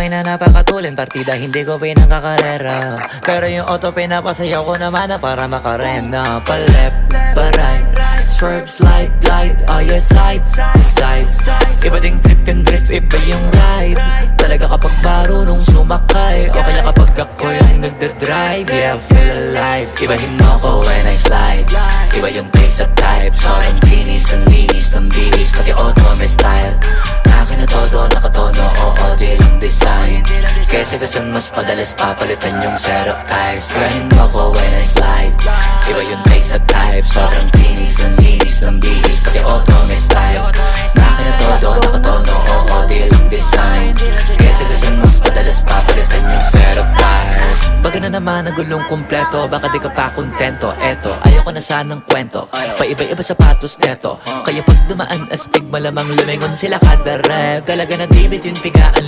Makina napakatulin, partida hindi ko pinangkakarera. Pero yung auto pinapasayaw ko naman na para makarena. Pa-left, pa-right, swerve, slide, glide. Oh yeah, side to side. Iba ding trip and drift, iba yung ride. Talaga kapag marunong sumakay, o kaya kapag ako yung nagdadrive. Yeah, feel alive. Ibahin mo ko when I slide. Iba yung pace at type. Sobrang kinis, ang linis ng bihis. Pati auto may style. Akin na todo, nakatono, oo, di lang design. Kesa gasan mas padalas papalitan yung setup tires. Ibahin mo ko when I slide. Iba yung pace at type. Sobrang kinis, ang linis ng bihis. Pati auto may style. Akin na todo, nakatono, oo, di lang design. Kesa gasan mas padalas papalitan yung setup tires. Baga na naman ang gulong kumpleto, baka di ka pa kontento. Eto, ayoko na sanang kwento, paiba-iba sapatos neto. Kaya pag dumaan astig, malamang lumingon sila kada rep. Talaga na di bitin pigaan.